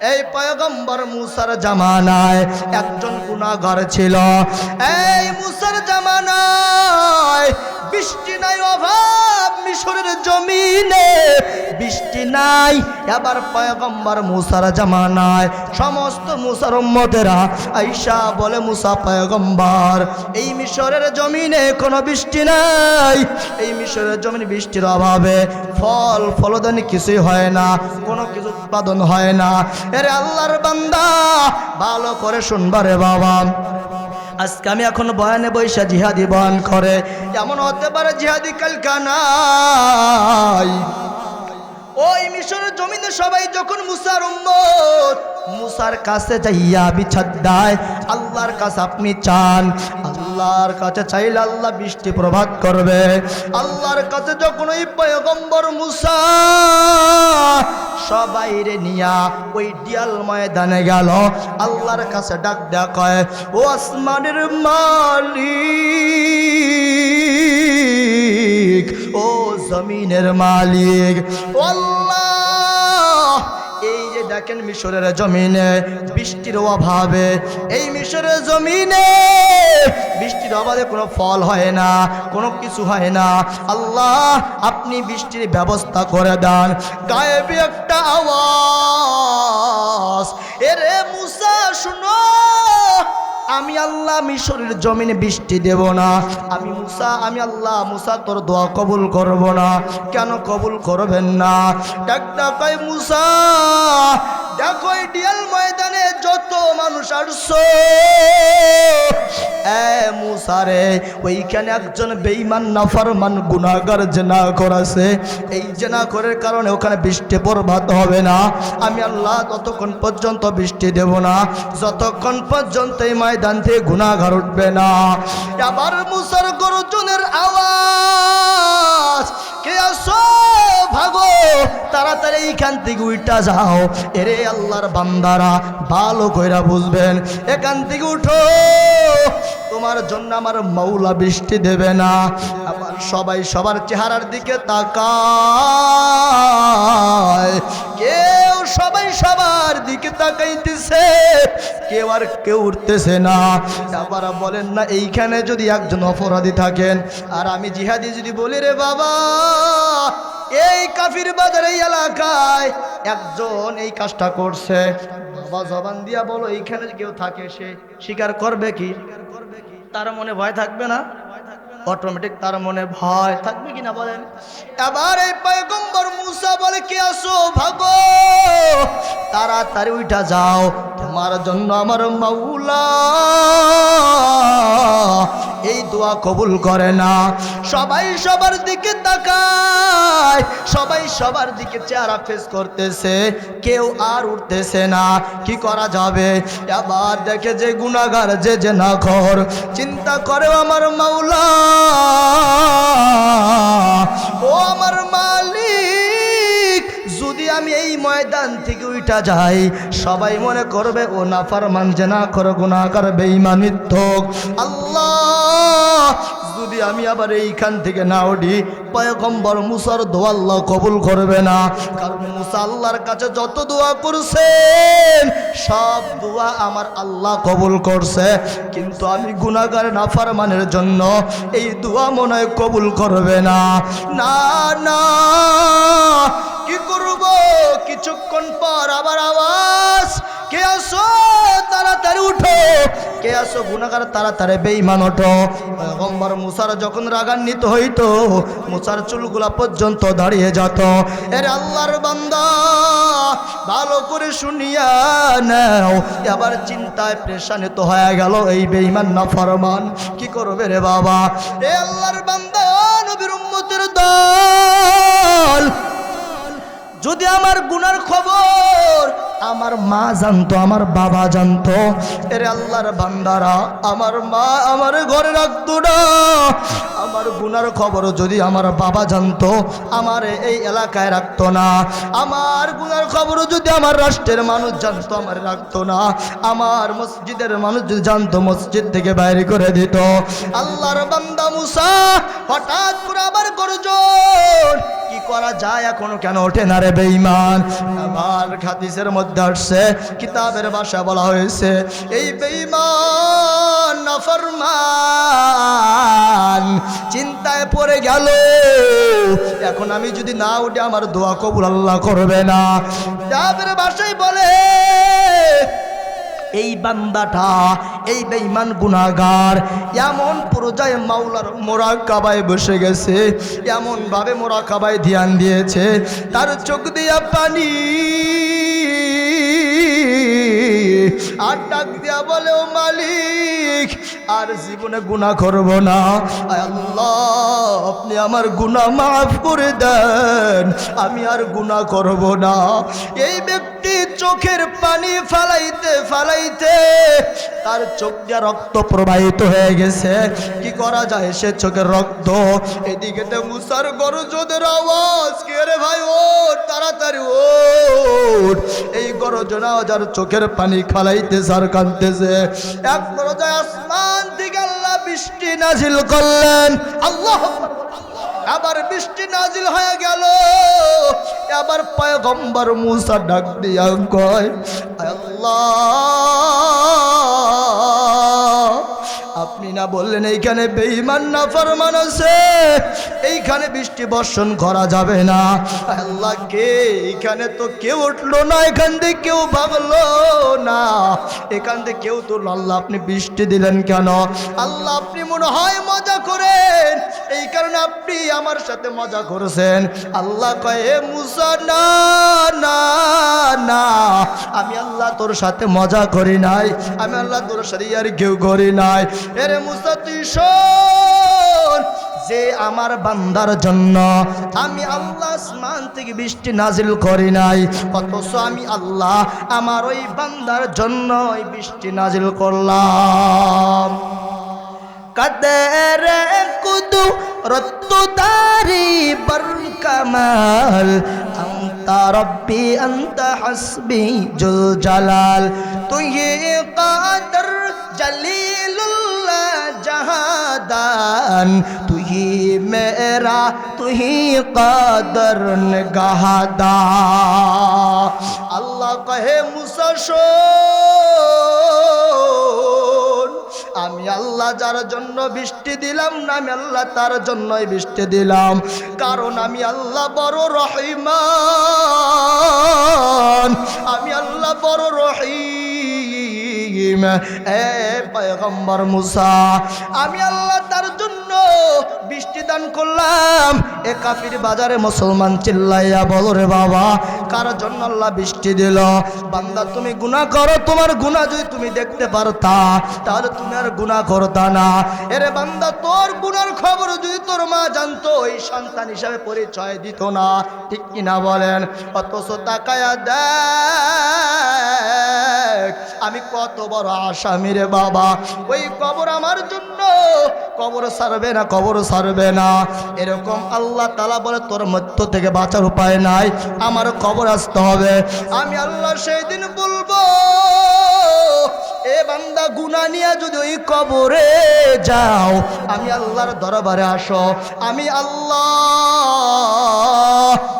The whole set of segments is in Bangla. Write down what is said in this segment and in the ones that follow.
এই পয়গম্বর মুসার জামানায় একজন গুনাহগার ছিল। এই মুসার জামানায় বৃষ্টি নাই, অভাব মিশরের জমিনে, বৃষ্টি নাই। এবার পয়গম্বর মুসার জামানায় সমস্ত মুসার উম্মতেরা আয়েশা বলে, মুসা পয়গম্বর, এই মিশরের জমিনে কোনো বৃষ্টি নাই, এই মিশরের জমিনে বৃষ্টির অভাবে ফল ফলদানি কিছুই হয় না, কোনো কিছু উৎপাদন হয় না। এরে আল্লাহর বান্দা, ভালো করে শুনবারে বাবা, আজকে আমি এখন বয়ানে বৈশা জিহাদি বয়ান করে, এমন হতে পারে জিহাদি কালকা নাই। ওই মিশরের জমিনে সবাই যখন মুসার উম্মত মুসার কাছে যাইয়া বিছাদ দেয়, আল্লাহর কাছে আপনি চান, আল্লাহর কাছে চাইলে আল্লাহ বৃষ্টি প্রভাত করবে। আল্লাহর কাছে যখন ওই পয়গম্বর মুসা সবাই রে নিয়া ওই ডিয়াল ময়দানে গেল, আল্লাহর কাছে ডাক দেয়, ও আসমানের মালিক, ও জমিনের মালিক, ও আল্লাহ, এই যে দেখেন মিশরের জমিনে বৃষ্টির অভাবে, এই মিশরের জমিনে বৃষ্টির অভাবে কোনো ফল হয় না, কোনো কিছু হয় না। আল্লাহ, আপনি বৃষ্টির ব্যবস্থা করে দেন। গায়েবী একটা আওয়াজ, এরে মুসা শুনো, আমি আল্লাহ মিশরের জমিনে বৃষ্টি দেব না। আমি আল্লাহ মুসা তোর দোয়া কবুল করব না। কেন কবুল করবেন না? ডাকটা কয়, মুসা দেখো এই ডিয়াল ময়দানে যত মানুষ আসছো, মুসা রে, ওইখানে একজন বেঈমান নাফরমান গুনাহগার জেনা করেছে, এই জেনা করার কারণে ওখানে বৃষ্টি বরবাদ হবে না। আমি আল্লাহ ততক্ষণ পর্যন্ত বৃষ্টি দেব না যতক্ষণ পর্যন্ত এই ময়দান থেকে গুনাহগার উঠবে না। আবার মুসার গর্জনের আওয়াজ, কে আসো ভাগো, তাড়াতাড়ি এইখান থেকে উঠা যাও। এরে আল্লাহর বান্দারা, ভালো কইরা বুঝবেন, এখান থেকে উঠো, তোমার জন্য আমার মাওলা বৃষ্টি দেবে না। আবার সবাই সবার চেহারার দিকে তাকায়, কেউ সবাই সবার দিকে তাকাইতেছে, কেউ আর কেউ উঠতেছে না। আবার বলেন না, এইখানে যদি একজন অপরাধী থাকেন আর আমি জিহাদি যদি বলি, রে বাবা, এই কাফির বাজার এই এলাকায় একজন এই কাজটা করছে, বাবা জবান দিয়া বলো, এইখানে কেউ থাকে, সে স্বীকার করবে কি? তার মনে ভয় থাকবে না? অটোমেটিক তার মনে ভয় থাকবে কিনা বলেন? এবার এই পয়গম্বর মুসা বলে, কে আসো ভাগো, তাড়াতাড়ি উঠা যাও, তোমার জন্য আমার মাওলা এই দোয়া কবুল করে না। সবাই সবার দিকে তাকায়, সবাই সবার দিকে চেহারা ফেস করতেছে, কেউ আর উঠতেছে না। কি করা যাবে? আবার দেখে যে গুনাহগার, যে জেনাখোর, চিন্তা করে, আমার মাওলা, ও আমার মালিক, যদি আমি এই ময়দান থেকে উঠা যাই, সবাই মনে করবে ও নাফরমান, জেনাখোর, গুনাহগার, বেঈমান, মিথ্যক। আল্লাহ, যদি আমি আবার এইখান থেকে না উঠি, পয়গম্বর মুসার দোয়া আল্লাহ কবুল করবে না। কারণ মুসা আল্লাহর কাছে যত দোয়া করছেন সব দোয়া আমার আল্লাহ কবুল করছে, কিন্তু আমি গুনাহগার নাফরমানের জন্য এই দোয়া মনে হয় কবুল করবে না। না না, কি করব? কিছুক্ষণ পর আবার আওয়াজ, কে আসো, তাড়াতাড়ি উঠো, কে আসো গুনাহগার, তাড়াতাড়ি বেঈমান ওঠো। পয়গম্বর মুসার যখন রাগান্বিত হইতো, মুসার চুলগুলা পর্যন্ত দাঁড়িয়ে যেত। এর আল্লাহর বান্দা, ভালো করে শুনিয়া নাও, এবার চিন্তায় পেরেশানিত হয়ে গেল এই বেঈমান নাফরমান, কি করবে রে বাবা? এ আল্লাহর বান্দা, নবীর উম্মতের দল, যদি আমার গুনার খবর আমার মা জানতো, আমার বাবা জানতো, এরে আল্লাহর বান্দারা, আমার মা আমার ঘরে রাখতো না। আমার গুনার খবর যদি আমার বাবা জানতো, আমার এই এলাকায় রাখতো না। আমার গুনার খবর যদি আমার রাষ্ট্রের মানুষ জানতো, আমার রাখতো না। আমার মসজিদের মানুষ যদি জানতো, মসজিদ থেকে বাইরে করে দিত। আল্লাহর বান্দা মুসা হঠাৎ করে আবার গর্জন, কি করা যায় এখনো কেন ওঠে না রে বেঈমান? আবার হাদিসের মধ্যে আসছে, কিতাবের ভাষা বলা হয়েছে, এই বেঈমান নাফরমান চিন্তায় পড়ে গেল, এখন আমি যদি না উঠে আমার দোয়া কবুল আল্লাহ করবে না। কিতাবের ভাষায় বলে এই বান্দাটা, এই বেঈমান গুনাহগার এমন পর্যায়ে মাওলার মুরাকাবায় বসে গেছে, এমন ভাবে মুরাকাবায় ধ্যান দিয়েছে, তার চোখ দিয়া পানি আর ডাক দিয়া বলে, ও মালিক আর জীবনে গুনাহ করব না, আয় আল্লাহ আপনি আমার গুনাহ মাফ করে দেন, আমি আর গুনাহ করব না। এই ব্যক্তি চোখের পানি ফালাইতে ফালাইতে তার চোখ দিয়ে রক্ত প্রবাহিত হয়ে গেছে। কি করা যায়, সে চোখের রক্ত, এদিকে মুসার গর্জনের আওয়াজ, কে রে ভাই ওঠ তাড়াতাড়ি ওঠ। এই গর্জনা যার চোখের পানি খালাইতে সার কাঁদতেছে। এক পর্যায়ে আসমান থেকে আল্লাহ বৃষ্টি নাজিল করলেন। আল্লাহ আবার বৃষ্টি নাজিল হয়ে গেল। আবার পয়গম্বর মুসা ডাক দিয়া কয়, আল্লাহ আপনি না বললেন এইখানে বেঈমান নাফরমান আছে, এইখানে বৃষ্টি বর্ষণ করা যাবে না। আল্লাহ কে এইখানে তো কেউ উঠলো না, এখান থেকে কেউ ভাগলো না, এখান থেকে কেউ তো, আল্লাহ আপনি বৃষ্টি দিলেন কেন? আল্লাহ আপনি মনে হয় মজা করেন, এই কারণে আপনি আমার সাথে মজা করেছেন। আল্লাহ কয়, হে মুসা না না না, আমি আল্লাহ তোর সাথে মজা করি নাই, আমি আল্লাহ তোর সাথে আর কেউ করি নাই। এরে মুসা তুই শোন, যে আমার বান্দার জন্য আমি আল্লাহ আসমান থেকে বৃষ্টি নাজিল করি নাই, অথচ আমি আল্লাহ আমার ওই বান্দার জন্য ওই বৃষ্টি নাজিল করলাম। কদর কুদরত দারি বর কামাল, আনতা রব্বি আনতা হাসবি জুল জালাল, তুই কাদর জলিলুল্লাহ জাহাদান, তুই মেরা তুই কাদর নিগাহদা। আল্লাহ কহে মুসা শোন, আমি আল্লাহ যার জন্য বৃষ্টি দিলাম না, আমি আল্লাহ তার জন্যই বৃষ্টি দিলাম, কারণ আমি আল্লাহ বড় রহিমান, আমি আল্লাহ বড় রহিম। এ পয়গম্বর মুসা, আমি আল্লাহ তার জন্য বৃষ্টি দান করলাম। এ কাফির বাজারে মুসলমান চিল্লাইয়া বলো, রে বাবা কার জন্য আল্লাহ বৃষ্টি দিল? বান্দা তুমি গুনাহ করো, তোমার গুনাহ যদি তুমি দেখতে পারতা তাহলে তুমি আর গুনাহ করতা না। এরে বান্দা তোর গুনার খবর যদি তোর মা জানতো, এই সন্তান হিসাবে পরিচয় দিত না, ঠিক কিনা বলেন? অথচ তাকায়া দেখ আমি কত বড় আসামি রে বাবা, ওই কবর আমার জন্য, কবর ছাড়বে না, কবর ছাড়বে না। এরকম আল্লাহ তাআলা বলে, তোর মধ্য থেকে বাঁচার উপায় নাই, আমার কবর আসতে হবে। আমি আল্লাহ সেই দিন বলবো, এ বান্দা গুনাহ নিয়ে যদি ওই কবরে যাও, আমি আল্লাহর দরবারে আসো, আমি আল্লাহ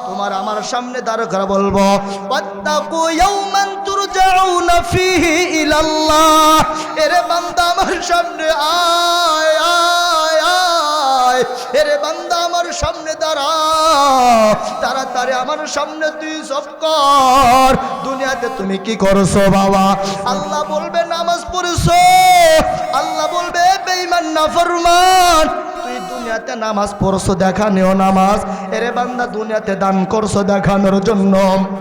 তোমার আমার সামনে দাঁড় করে বলবো, ওয়াত্তাকু ইয়াওমান তুরজাউনা ফীহি ইলাল্লাহ। এরে বান্দা আমার সামনে আয় আয় আয়, এরে বান্দা আমার সামনে দাঁড়া, তাড়াতাড়ি আমার সামনে তুই সব কর। দুনিয়াতে তুমি কি করছো বাবা? আল্লাহ বলবে নামাজ পড়েছো, আল্লাহ বলবে বেঈমান নাফরমান তুই দুনিয়াতে নামাজ পড়ছো দেখানেও নামাজ, এরে বান্দা দুনিয়াতে দান করছো দেখানোর জন্য।